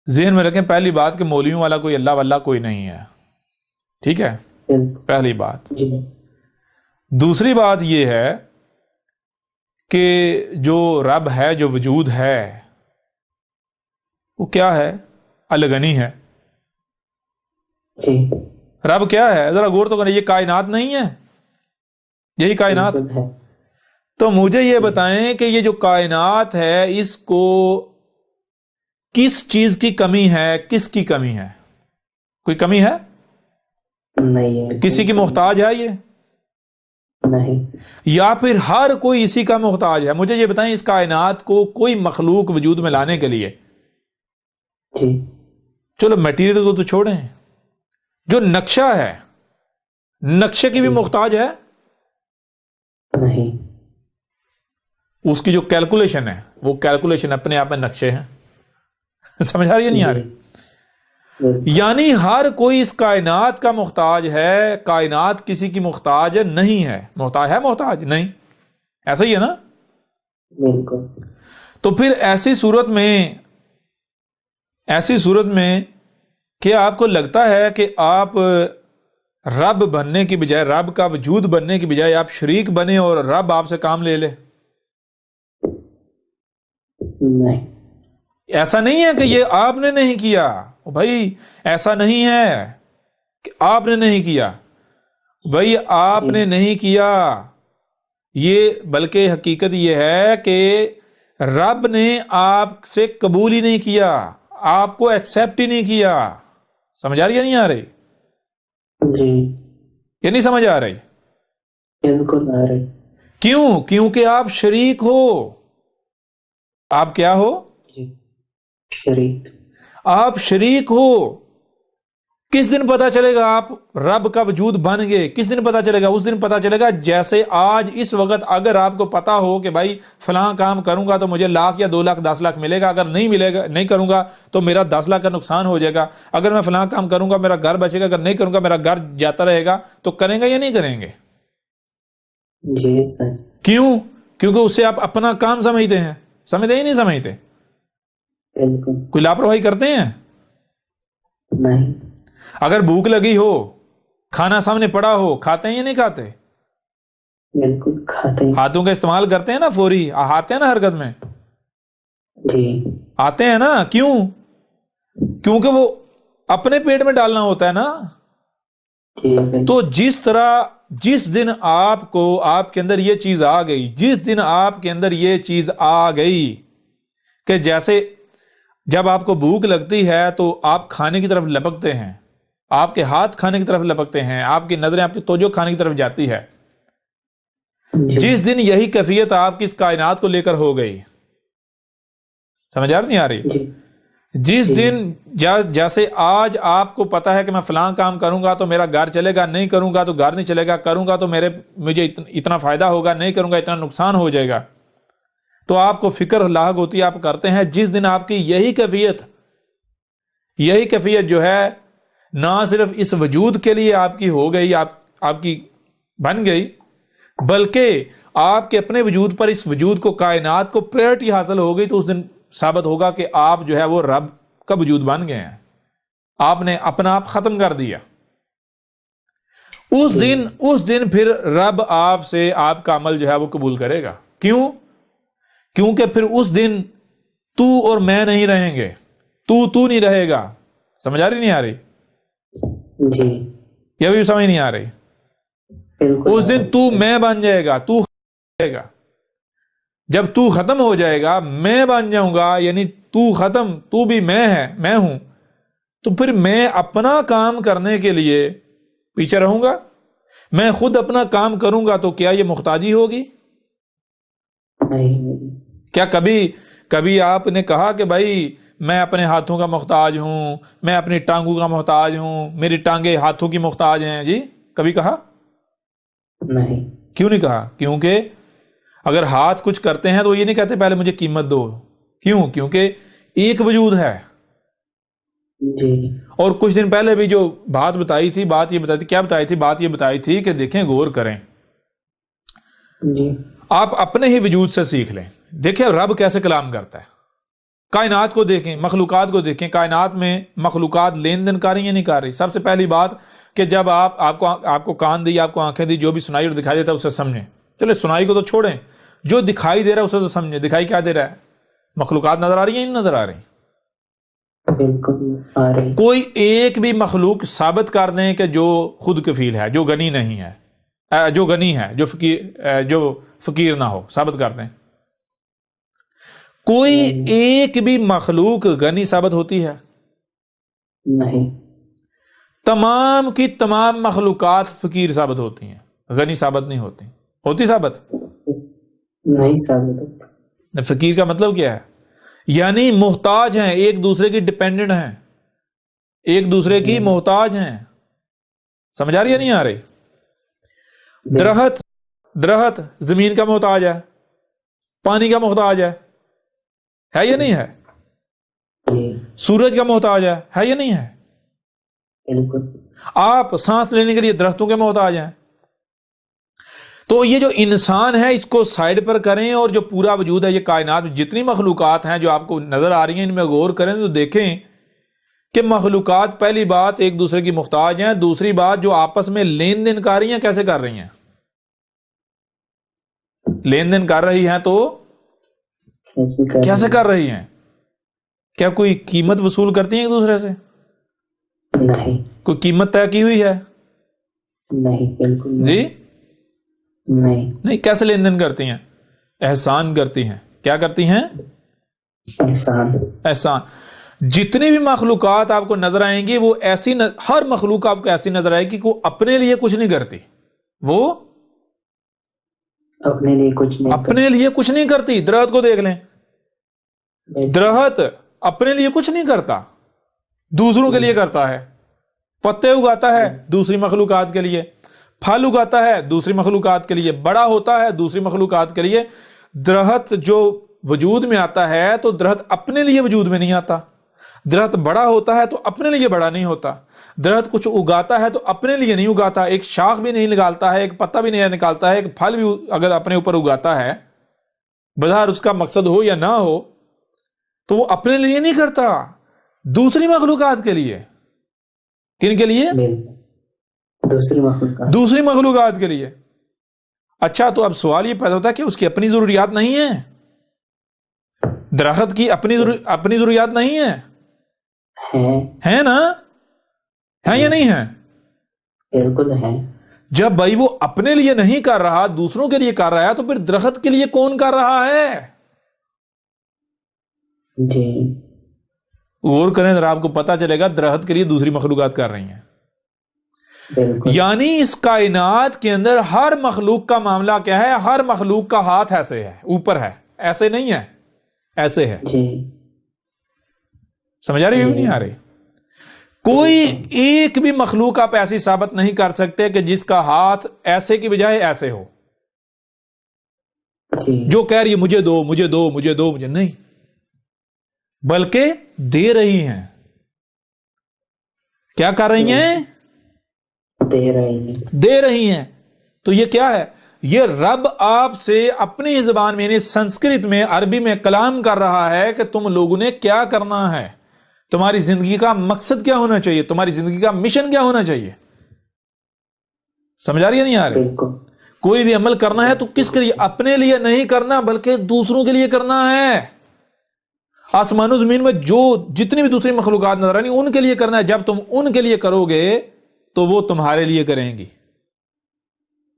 ذہن میں رکھیں پہلی بات کہ مولویوں والا کوئی اللہ واللہ کوئی نہیں ہے، ٹھیک ہے، پہلی بات۔ جی دوسری بات یہ ہے کہ جو رب ہے، جو وجود ہے، وہ کیا ہے؟ الغنی ہے۔ جی رب کیا ہے؟ ذرا غور تو کریں، یہ کائنات نہیں ہے؟ یہی کائنات؟ بالکل ہے۔ تو مجھے یہ بتائیں کہ یہ جو کائنات ہے، اس کو کس چیز کی کمی ہے؟ کس کی کمی ہے؟ کوئی کمی ہے؟ نہیں ہے۔ کسی کی محتاج ہے یہ؟ نہیں۔ یا پھر ہر کوئی اسی کا محتاج ہے؟ مجھے یہ بتائیں، اس کائنات کو کوئی مخلوق وجود میں لانے کے لیے، جی چلو میٹیریل کو تو چھوڑیں، جو نقشہ ہے، نقشے کی بھی محتاج ہے؟ نہیں۔ اس کی جو کیلکولیشن ہے، وہ کیلکولیشن اپنے آپ میں نقشے ہیں۔ سمجھ آ رہی ہے نہیں آ رہی؟ یعنی ہر کوئی اس کائنات کا محتاج ہے، کائنات کسی کی محتاج نہیں ہے۔ محتاج ہے؟ محتاج نہیں، ایسا ہی ہے نا؟ بالکل۔ تو پھر ایسی صورت میں کیا آپ کو لگتا ہے کہ آپ رب بننے کی بجائے، رب کا وجود بننے کی بجائے آپ شریک بنے اور رب آپ سے کام لے لے؟ نہیں۔ ایسا نہیں ہے کہ یہ آپ نے نہیں کیا بھائی، ایسا نہیں ہے کہ آپ نے نہیں کیا بھائی، آپ نے نہیں کیا یہ، بلکہ حقیقت یہ ہے کہ رب نے آپ سے قبول ہی نہیں کیا، آپ کو ایکسیپٹ ہی نہیں کیا۔ سمجھ آ رہی ہے نہیں آ رہی؟ جی یہ نہیں سمجھ آ رہی؟ بالکل آ رہی۔ کیوں؟ کیونکہ آپ شریک ہو۔ آپ کیا ہو؟ جی شریک۔ آپ شریک ہو۔ کس دن پتا چلے گا آپ رب کا وجود بن گئے؟ کس دن پتا چلے گا؟ اس دن پتا چلے گا جیسے آج اس وقت اگر آپ کو پتا ہو کہ بھائی فلاں کام کروں گا تو مجھے 1,00,000 یا 2,00,000 10 لاکھ ملے گا، اگر نہیں ملے گا، نہیں کروں گا تو میرا 10 لاکھ کا نقصان ہو جائے گا، اگر میں فلاں کام کروں گا میرا گھر بچے گا، اگر نہیں کروں گا میرا گھر جاتا رہے گا، تو کریں گے یا نہیں کریں گے؟ جی سچ۔ کیوں؟ کیونکہ اسے آپ اپنا کام سمجھتے ہیں۔ سمجھتے ہی نہیں سمجھتے؟ بالکل کوئی لاپرواہی کرتے ہیں؟ نہیں۔ اگر بھوک لگی ہو، کھانا سامنے پڑا ہو، کھاتے ہیں یا نہیں کھاتے؟ بالکل کھاتے ہیں۔ ہاتھوں کا استعمال کرتے ہیں نا، فوری آتے ہیں نا حرکت میں، جی آتے ہیں نا؟ کیوں؟ کیونکہ وہ اپنے پیٹ میں ڈالنا ہوتا ہے نا۔ جی بالکل۔ تو جس دن آپ کو، آپ کے اندر یہ چیز آ گئی، جس دن آپ کے اندر یہ چیز آ گئی کہ جیسے جب آپ کو بھوک لگتی ہے تو آپ کھانے کی طرف لپکتے ہیں، آپ کے ہاتھ کھانے کی طرف لپکتے ہیں، آپ کی نظریں، آپ کی توجہ کھانے کی طرف جاتی ہے۔ جی جس دن یہی کیفیت آپ کی اس کائنات کو لے کر ہو گئی، سمجھ آ رہی نہیں آ رہی؟ جی جس دن جیسے آج آپ کو پتا ہے کہ میں فلاں کام کروں گا تو میرا گھر چلے گا، نہیں کروں گا تو گھر نہیں چلے گا، کروں گا تو مجھے اتنا فائدہ ہوگا، نہیں کروں گا اتنا نقصان ہو جائے گا، تو آپ کو فکر لاحق ہوتی ہے، آپ کرتے ہیں۔ جس دن آپ کی یہی کیفیت جو ہے نہ صرف اس وجود کے لیے آپ کی ہو گئی، آپ کی بن گئی، بلکہ آپ کے اپنے وجود پر، اس وجود کو، کائنات کو پریورٹی حاصل ہو گئی، تو اس دن ثابت ہوگا کہ آپ جو ہے وہ رب کا وجود بن گئے ہیں، آپ نے اپنا آپ ختم کر دیا۔ اس دن پھر رب آپ سے آپ کا عمل جو ہے وہ قبول کرے گا۔ کیوں؟ کیونکہ پھر اس دن تو اور میں نہیں رہیں گے، تو نہیں رہے گا۔ سمجھ آ رہی نہیں آ رہی؟ جی یہ بھی سمجھ نہیں آ رہی؟ بالکل۔ اس دن تو میں بن جائے گا، تو جائے گا۔ جب تو ختم ہو جائے گا، میں بن جاؤں گا، یعنی تو ختم، تو بھی میں ہوں، تو پھر میں اپنا کام کرنے کے لیے پیچھے رہوں گا۔ میں خود اپنا کام کروں گا تو کیا یہ محتاجی ہوگی؟ نہیں۔ کیا کبھی آپ نے کہا کہ بھائی میں اپنے ہاتھوں کا محتاج ہوں، میں اپنی ٹانگوں کا محتاج ہوں، میری ٹانگیں ہاتھوں کی محتاج ہیں؟ جی کبھی کہا؟ نہیں۔ کیوں نہیں کہا؟ کیونکہ اگر ہاتھ کچھ کرتے ہیں تو یہ نہیں کہتے پہلے مجھے قیمت دو۔ کیوں؟ کیونکہ ایک وجود ہے۔ جی اور کچھ دن پہلے بھی جو بات بتائی تھی، بات یہ بتائی تھی کہ دیکھیں، غور کریں، جی آپ اپنے ہی وجود سے سیکھ لیں۔ دیکھیں رب کیسے کلام کرتا ہے۔ کائنات کو دیکھیں، مخلوقات کو دیکھیں، کائنات میں مخلوقات لین دین کر رہی ہیں نہیں کر رہی؟ سب سے پہلی بات کہ جب آپ کو کان دی، آپ کو آنکھیں دی، جو بھی سنائی اور دکھائی دیتا ہے اسے سمجھیں. چلے سنائی کو تو چھوڑیں، جو دکھائی دے رہا ہے اسے تو سمجھیں. دکھائی کیا دے رہا ہے؟ مخلوقات نظر آ رہی ہیں نہیں نظر آ رہی؟ بالکل آ رہی. کوئی ایک بھی مخلوق ثابت کر دیں کہ جو خود کفیل ہے، جو غنی نہیں ہے، جو غنی ہے، جو فقیر نہ ہو، ثابت کر دیں. کوئی ایک بھی مخلوق غنی ثابت ہوتی ہے؟ نہیں. تمام کی تمام مخلوقات فقیر ثابت ہوتی ہیں، غنی ثابت نہیں ہوتی. ہوتی ثابت؟ نہیں ثابت ہوتا. فقیر کا مطلب کیا ہے؟ یعنی محتاج ہیں، ایک دوسرے کی ڈیپینڈنٹ ہیں، ایک دوسرے کی محتاج ہیں. سمجھ آ رہی ہے نہیں آ رہی؟ درخت زمین کا محتاج ہے، پانی کا محتاج ہے یا نہیں ہے؟ سورج کا محتاج ہے یا نہیں ہے؟ بالکل. آپ سانس لینے کے لیے درختوں کے محتاج ہیں. تو یہ جو انسان ہے اس کو سائیڈ پر کریں، اور جو پورا وجود ہے یہ کائنات میں جتنی مخلوقات ہیں جو آپ کو نظر آ رہی ہیں ان میں غور کریں تو دیکھیں کہ مخلوقات پہلی بات ایک دوسرے کی محتاج ہیں، دوسری بات جو آپس میں لین دین کر رہی ہیں کیسے کر رہی ہیں؟ لین دین کر رہی ہیں تو کیسے کر رہی ہیں؟ کیا کوئی قیمت وصول کرتی ہیں ایک دوسرے سے؟ نہیں. کوئی قیمت طے کی ہوئی ہے؟ نہیں. بالکل جی نہیں. کیسے لین دین کرتی ہیں؟ احسان کرتی ہیں. کیا کرتی ہیں؟ احسان. جتنی بھی مخلوقات آپ کو نظر آئیں گی وہ ایسی ہر مخلوق آپ کو ایسی نظر آئے گی کہ وہ اپنے لیے کچھ نہیں کرتی. وہ اپنے لیے کچھ نہیں کرتی. درخت کو دیکھ لیں، درخت اپنے لیے کچھ نہیں کرتا، دوسروں کے لیے کرتا ہے. پتے اگاتا ہے دوسری مخلوقات کے لیے، پھل اگاتا ہے دوسری مخلوقات کے لیے، بڑا ہوتا ہے دوسری مخلوقات کے لیے. درخت جو وجود میں آتا ہے تو درخت اپنے لیے وجود میں نہیں آتا. درخت بڑا ہوتا ہے تو اپنے لیے بڑا نہیں ہوتا. درخت کچھ اگاتا ہے تو اپنے لیے نہیں اگاتا، ایک شاخ بھی نہیں نکالتا ہے، ایک پتا بھی نہیں نکالتا ہے، ایک پھل بھی اگر اپنے اوپر اگاتا ہے بظاہر اس کا مقصد ہو یا نہ ہو تو وہ اپنے لیے نہیں کرتا، دوسری مخلوقات کے لیے. کن کے لیے؟ دوسری مخلوقات کے لیے. اچھا تو اب سوال یہ پیدا ہوتا ہے کہ اس کی اپنی ضروریات نہیں ہیں؟ درخت کی اپنی ضروریات نہیں ہیں؟ ہے نا؟ ہے یا نہیں ہے؟ بالکل ہے. جب بھائی وہ اپنے لیے نہیں کر رہا دوسروں کے لیے کر رہا ہے تو پھر درخت کے لیے کون کر رہا ہے؟ جی غور کریں ذرا، آپ کو پتا چلے گا درخت کے لیے دوسری مخلوقات کر رہی ہیں. بالکل. یعنی اس کائنات کے اندر ہر مخلوق کا معاملہ کیا ہے؟ ہر مخلوق کا ہاتھ ایسے ہے، اوپر ہے، ایسے نہیں ہے، ایسے ہے. جی سمجھ آ رہی ہے نہیں آ رہی؟ کوئی ایک بھی مخلوق آپ ایسی ثابت نہیں کر سکتے کہ جس کا ہاتھ ایسے کی بجائے ایسے ہو، جو کہہ رہی ہے مجھے دو مجھے دو مجھے دو مجھے نہیں، بلکہ دے رہی ہیں. کیا کر رہی ہیں؟ دے رہی ہیں. تو یہ کیا ہے؟ یہ رب آپ سے اپنی زبان میں یعنی سنسکرت میں عربی میں کلام کر رہا ہے کہ تم لوگوں نے کیا کرنا ہے، تمہاری زندگی کا مقصد کیا ہونا چاہیے، تمہاری زندگی کا مشن کیا ہونا چاہیے. سمجھ آ رہی ہے نہیں آ رہی؟ کوئی بھی عمل کرنا ہے تو کس کے لیے؟ اپنے لیے نہیں کرنا بلکہ دوسروں کے لیے کرنا ہے. آسمان و زمین میں جو جتنی بھی دوسری مخلوقات نظر آنی ان کے لیے کرنا ہے. جب تم ان کے لیے کرو گے تو وہ تمہارے لیے کریں گی.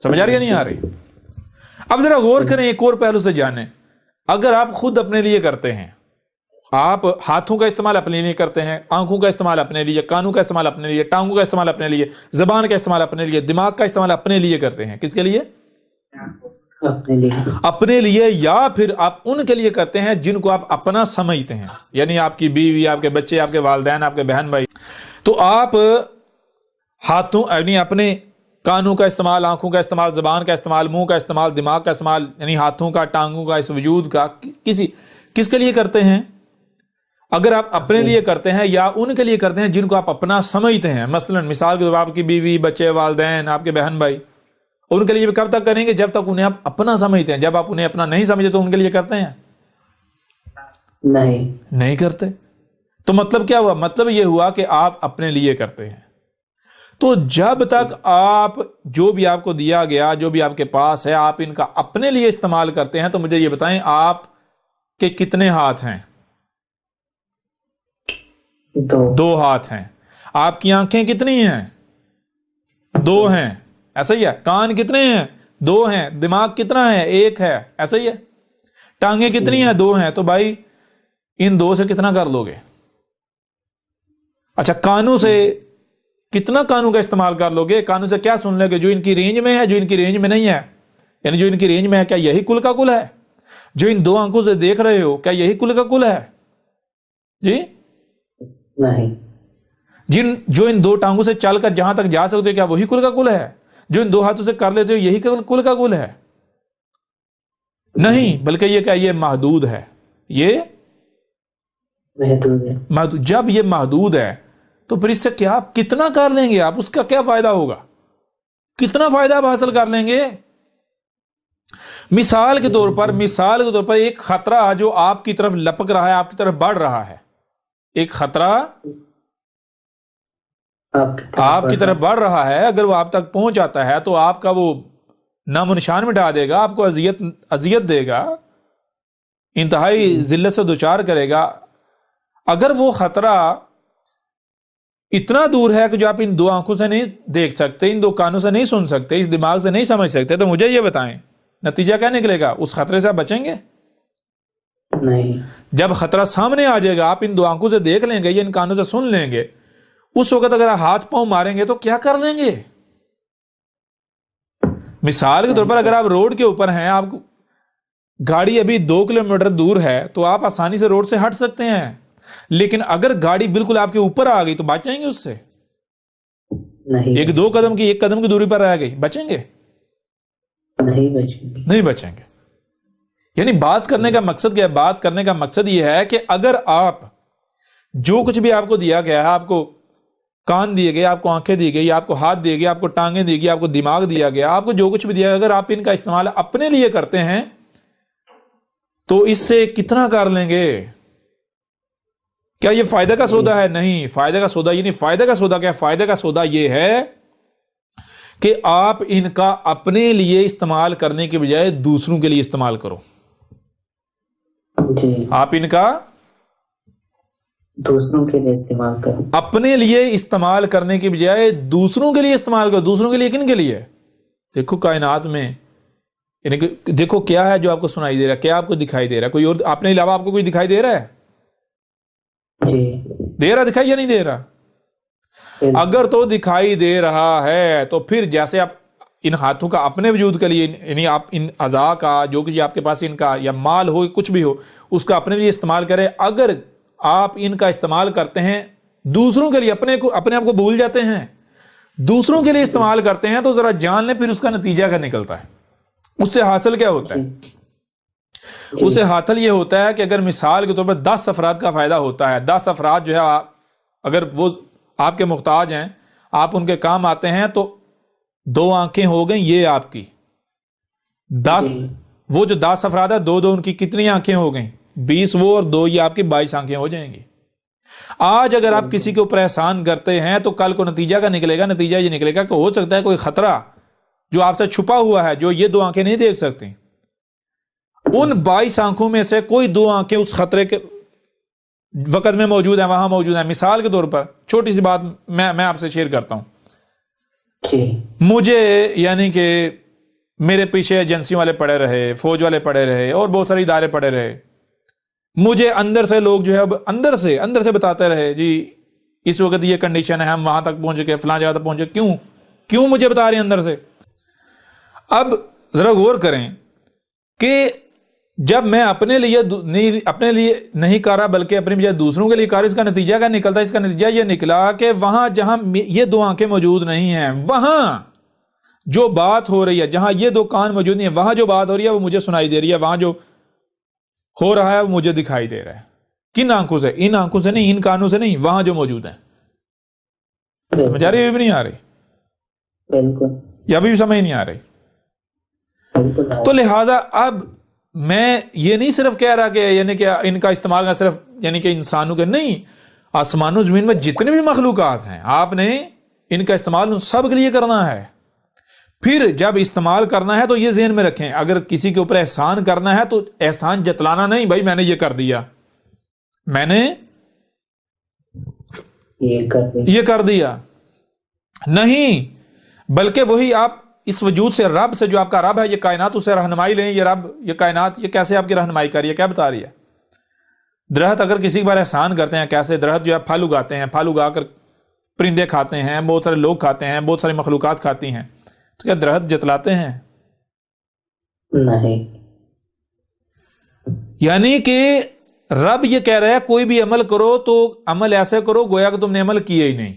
سمجھ آ رہی ہے نہیں آ رہی؟ اب ذرا غور کریں، ایک اور پہلو سے جانیں. اگر آپ خود اپنے لیے کرتے ہیں، آپ ہاتھوں کا استعمال اپنے لیے کرتے ہیں، آنکھوں کا استعمال اپنے لیے، کانوں کا استعمال اپنے لیے، ٹانگوں کا استعمال اپنے لیے، زبان کا استعمال اپنے لیے، دماغ کا استعمال اپنے لیے کرتے ہیں. کس کے لیے؟ اپنے لیے. یا پھر آپ ان کے لیے کرتے ہیں جن کو آپ اپنا سمجھتے ہیں، یعنی آپ کی بیوی، آپ کے بچے، آپ کے والدین، آپ کے بہن بھائی. تو آپ ہاتھوں یعنی اپنے کانوں کا استعمال، آنکھوں کا استعمال، زبان کا استعمال، منہ کا استعمال، دماغ کا استعمال، یعنی ہاتھوں کا، ٹانگوں کا، اس وجود کا کس کے لیے کرتے ہیں؟ اگر آپ اپنے لیے کرتے ہیں یا ان کے لیے کرتے ہیں جن کو آپ اپنا سمجھتے ہیں. مثلا مثال کے طور پر آپ کی بیوی، بچے، والدین، آپ کے بہن بھائی، ان کے لیے کب تک کریں گے؟ جب تک انہیں آپ اپنا سمجھتے ہیں. جب آپ انہیں اپنا نہیں سمجھتے تو ان کے لیے کرتے ہیں نہیں نہیں کرتے. تو مطلب کیا ہوا؟ مطلب یہ ہوا کہ آپ اپنے لیے کرتے ہیں. تو جب تک آپ جو بھی آپ کو دیا گیا، جو بھی آپ کے پاس ہے، آپ ان کا اپنے لیے استعمال کرتے ہیں، تو مجھے یہ بتائیں آپ کے کتنے ہاتھ ہیں؟ دو ہاتھ ہیں. آپ کی آنکھیں کتنی ہیں؟ دو ہیں. ایسا ہی ہے. کان کتنے ہیں؟ دو ہیں. دماغ کتنا ہے؟ ایک ہے. ایسا ہی ہے. ٹانگیں کتنی ہیں؟ دو ہیں. تو بھائی ان دو سے کتنا کر لو گے؟ اچھا کانوں سے کتنا کانوں کا استعمال کر لو گے؟ کانوں سے کیا سن لو گے جو ان کی رینج میں ہے، جو ان کی رینج میں نہیں ہے؟ یعنی جو ان کی رینج میں ہے، کیا یہی کل کا کل ہے؟ جو ان دو آنکھوں سے دیکھ رہے ہو، کیا یہی کل کا کل ہے؟ جی نہیں. جو ان دو ٹانگوں سے چل کر جہاں تک جا سکتے ہو، کیا وہی کل کا کل ہے؟ جو ان دو ہاتھوں سے کر لیتے ہو، یہی کل کا کل ہے؟ نہیں، بلکہ یہ کیا، یہ محدود ہے. یہ محدود ہے. جب یہ محدود ہے تو پھر اس سے کیا آپ کتنا کر لیں گے؟ آپ اس کا کیا فائدہ ہوگا؟ کتنا فائدہ آپ حاصل کر لیں گے؟ مثال کے طور پر ایک خطرہ جو آپ کی طرف لپک رہا ہے، آپ کی طرف بڑھ رہا ہے، ایک خطرہ آپ کی طرف بڑھ رہا ہے، اگر وہ آپ تک پہنچ جاتا ہے تو آپ کا وہ نام و نشان مٹا دے گا، آپ کو اذیت دے گا، انتہائی ذلت سے دوچار کرے گا. اگر وہ خطرہ اتنا دور ہے کہ جو آپ ان دو آنکھوں سے نہیں دیکھ سکتے، ان دو کانوں سے نہیں سن سکتے، اس دماغ سے نہیں سمجھ سکتے، تو مجھے یہ بتائیں نتیجہ کیا نکلے گا؟ اس خطرے سے آپ بچیں گے؟ نہیں. جب خطرہ سامنے آ جائے گا، آپ ان دو آنکھوں سے دیکھ لیں گے یا ان کانوں سے سن لیں گے، اس وقت اگر آپ ہاتھ پاؤں ماریں گے تو کیا کر لیں گے؟ مثال کے طور پر اگر آپ روڈ کے اوپر ہیں، آپ گاڑی ابھی 2 کلومیٹر دور ہے تو آپ آسانی سے روڈ سے ہٹ سکتے ہیں، لیکن اگر گاڑی بالکل آپ کے اوپر آ گئی تو بچ جائیں گے اس سے؟ نہیں. ایک قدم کی دوری پر رہ گئی، بچیں گے؟ نہیں بچیں گے. یعنی بات کرنے کا مقصد کیا ہے؟ بات کرنے کا مقصد یہ ہے کہ اگر آپ جو کچھ بھی آپ کو دیا گیا ہے، آپ کو کان دیے گئے، آپ کو آنکھیں دی گئی، آپ کو ہاتھ دیے گئے، آپ کو ٹانگیں دی گئی، آپ کو دماغ دیا گیا، آپ کو جو کچھ بھی دیا گیا، اگر آپ ان کا استعمال اپنے لیے کرتے ہیں تو اس سے کتنا کر لیں گے؟ کیا یہ فائدہ کا سودا ہے؟ نہیں، فائدہ کا سودا یہ نہیں. فائدہ کا سودا کیا ہے؟ فائدہ کا سودا یہ ہے کہ آپ ان کا اپنے لیے استعمال کرنے کے بجائے دوسروں کے لیے استعمال کرو. جی. آپ ان کا دوسروں کے لیے استعمال کرو. اپنے لیے استعمال کرنے کے بجائے دوسروں کے لیے استعمال کرو. دوسروں کے لیے کن کے لیے؟ دیکھو کائنات میں، یعنی کہ دیکھو کیا ہے جو آپ کو سنائی دے رہا ہے، کیا آپ کو دکھائی دے رہا ہے؟ کوئی اور اپنے علاوہ آپ کو کوئی دکھائی دے رہا ہے؟ جی. دے رہا دکھائی یا نہیں دے رہا؟ اگر تو دکھائی دے رہا ہے تو پھر جیسے آپ ان ہاتھوں کا اپنے وجود کے لیے، یعنی آپ ان اعضاء کا جو کہ آپ کے پاس ان کا یا مال ہو کچھ بھی ہو اس کا اپنے لیے استعمال کریں. اگر آپ ان کا استعمال کرتے ہیں دوسروں کے لیے، اپنے آپ کو بھول جاتے ہیں، دوسروں کے لیے استعمال کرتے ہیں، تو ذرا جان لیں پھر اس کا نتیجہ کیا نکلتا ہے. اس سے حاصل کیا ہوتا ہے؟ اس سے حاصل یہ ہوتا ہے کہ اگر مثال کے طور پر 10 افراد کا فائدہ ہوتا ہے، 10 افراد جو ہے اگر وہ آپ کے محتاج ہیں، آپ ان کے کام آتے ہیں، تو 2 آنکھیں ہو گئیں یہ آپ کی، 10 وہ جو 10 افراد ہے، 2 ان کی کتنی آنکھیں ہو گئیں؟ 20 وہ اور 2 یہ آپ کی 22 آنکھیں ہو جائیں گی. آج اگر آپ کسی کے اوپر احسان کرتے ہیں تو کل کو نتیجہ کا نکلے گا. نتیجہ یہ نکلے گا کہ ہو سکتا ہے کوئی خطرہ جو آپ سے چھپا ہوا ہے، جو یہ 2 آنکھیں نہیں دیکھ سکتی، ان 22 آنکھوں میں سے کوئی 2 آنکھیں اس خطرے کے وقت میں موجود ہیں، وہاں موجود ہیں. مثال کے طور پر چھوٹی سی بات میں آپ سے شیئر کرتا ہوں. مجھے یعنی کہ میرے پیچھے ایجنسی والے پڑے رہے، فوج والے پڑے رہے، اور بہت سارے ادارے پڑے رہے. مجھے اندر سے لوگ جو ہے اب اندر سے بتاتے رہے، جی اس وقت یہ کنڈیشن ہے، ہم وہاں تک پہنچ چکے، فلاں جگہ تک پہنچے. کیوں مجھے بتا رہے ہیں اندر سے؟ اب ذرا غور کریں کہ جب میں اپنے لیے نہیں کر رہا بلکہ اپنی بجائے دوسروں کے لیے کر رہا، اس کا نتیجہ کیا نکلتا ہے؟ اس کا نتیجہ یہ نکلا کہ وہاں جہاں یہ 2 آنکھیں موجود نہیں ہیں، وہاں جو بات ہو رہی ہے، جہاں یہ 2 کان موجود نہیں ہیں، وہاں جو بات ہو رہی ہے وہ مجھے سنائی دے رہی ہے، وہاں جو ہو رہا ہے وہ مجھے دکھائی دے رہا ہے. کن آنکھوں سے؟ ان آنکھوں سے نہیں، ان کانوں سے نہیں، وہاں جو موجود ہیں. سمجھ آ رہی ہے بھی نہیں آ رہی؟ بالکل. یا بھی سمجھ نہیں آ رہی؟ تو لہذا اب میں یہ نہیں صرف کہہ رہا کہ یعنی کہ ان کا استعمال نہ صرف یعنی کہ انسانوں کے نہیں، آسمان و زمین میں جتنے بھی مخلوقات ہیں آپ نے ان کا استعمال ان سب کے لیے کرنا ہے۔ پھر جب استعمال کرنا ہے تو یہ ذہن میں رکھیں، اگر کسی کے اوپر احسان کرنا ہے تو احسان جتلانا نہیں، بھائی میں نے یہ کر دیا، میں نے یہ کر دیا نہیں، بلکہ وہی آپ اس وجود سے، رب سے، جو آپ کا رب ہے، یہ کائنات اسے رہنمائی لیں، یہ رب، یہ کائنات، یہ کیسے آپ کی رہنمائی کر رہی ہے، کیا بتا رہی ہے؟ درخت اگر کسی کے بارے احسان کرتے ہیں، کیسے درخت جو ہے پھل اگاتے ہیں، پھل اگا کر پرندے کھاتے ہیں، بہت سارے لوگ کھاتے ہیں، بہت ساری مخلوقات کھاتی ہیں، تو کیا درخت جتلاتے ہیں؟ نہیں۔ یعنی کہ رب یہ کہہ رہا ہے کوئی بھی عمل کرو تو عمل ایسے کرو گویا کہ تم نے عمل کیا ہی نہیں۔